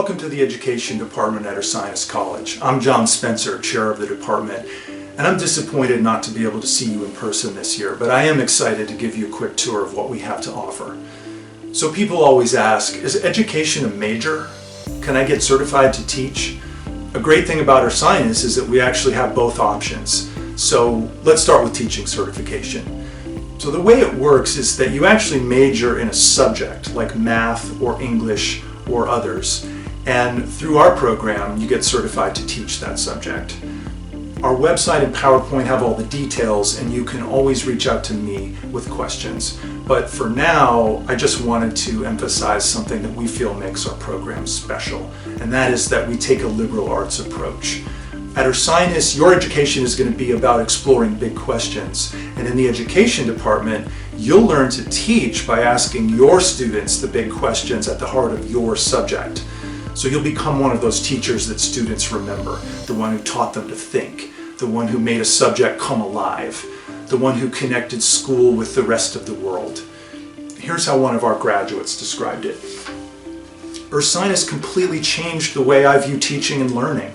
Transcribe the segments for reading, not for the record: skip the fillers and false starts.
Welcome to the Education Department at Ursinus College. I'm John Spencer, Chair of the department, and I'm disappointed not to be able to see you in person this year, but I am excited to give you a quick tour of what we have to offer. So people always ask, is education a major? Can I get certified to teach? A great thing about Ursinus is that we actually have both options. So let's start with teaching certification. So the way it works is that you actually major in a subject like math or English or others, and through our program you get certified to teach that subject. Our website and PowerPoint have all the details, and you can always reach out to me with questions. But for now, I just wanted to emphasize something that we feel makes our program special, and that is that we take a liberal arts approach. At Ursinus, your education is going to be about exploring big questions, and in the education department, you'll learn to teach by asking your students the big questions at the heart of your subject. So you'll become one of those teachers that students remember, the one who taught them to think, the one who made a subject come alive, the one who connected school with the rest of the world. Here's how one of our graduates described it. Ursinus completely changed the way I view teaching and learning.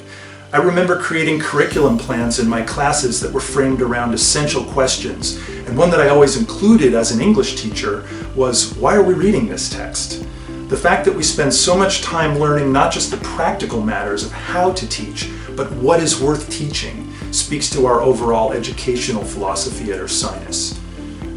I remember creating curriculum plans in my classes that were framed around essential questions, and one that I always included as an English teacher was, why are we reading this text? The fact that we spend so much time learning not just the practical matters of how to teach, but what is worth teaching, speaks to our overall educational philosophy at Ursinus.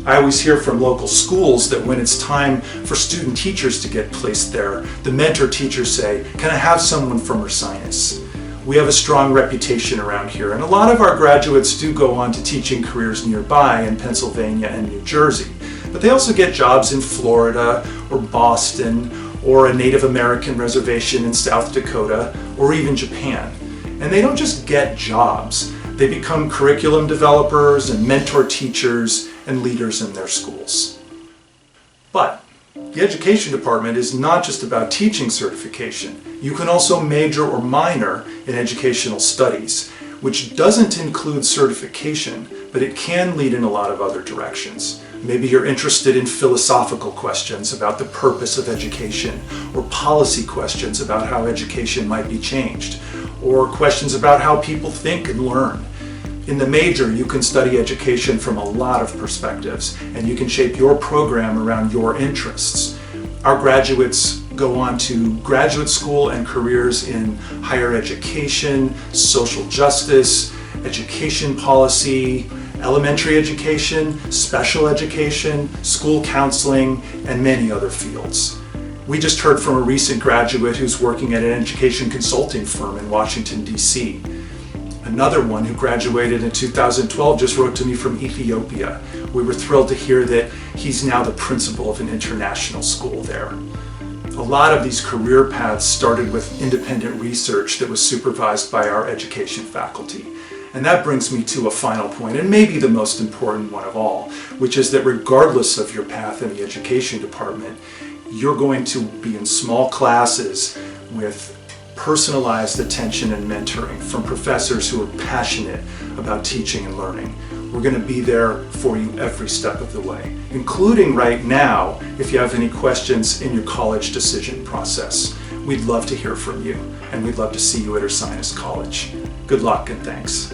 I always hear from local schools that when it's time for student teachers to get placed there, the mentor teachers say, can I have someone from Ursinus? We have a strong reputation around here, and a lot of our graduates do go on to teaching careers nearby in Pennsylvania and New Jersey. But they also get jobs in Florida or Boston or a Native American reservation in South Dakota or even Japan. And they don't just get jobs, they become curriculum developers and mentor teachers and leaders in their schools. But the education department is not just about teaching certification. You can also major or minor in educational studies, which doesn't include certification, but it can lead in a lot of other directions. Maybe you're interested in philosophical questions about the purpose of education, or policy questions about how education might be changed, or questions about how people think and learn. In the major, you can study education from a lot of perspectives, and you can shape your program around your interests. Our graduates go on to graduate school and careers in higher education, social justice, education policy, elementary education, special education, school counseling, and many other fields. We just heard from a recent graduate who's working at an education consulting firm in Washington, D.C. Another one who graduated in 2012 just wrote to me from Ethiopia. We were thrilled to hear that he's now the principal of an international school there. A lot of these career paths started with independent research that was supervised by our education faculty. And that brings me to a final point, and maybe the most important one of all, which is that regardless of your path in the education department, you're going to be in small classes with personalized attention and mentoring from professors who are passionate about teaching and learning. We're going to be there for you every step of the way, including right now if you have any questions in your college decision process. We'd love to hear from you, and we'd love to see you at Ursinus College. Good luck and thanks.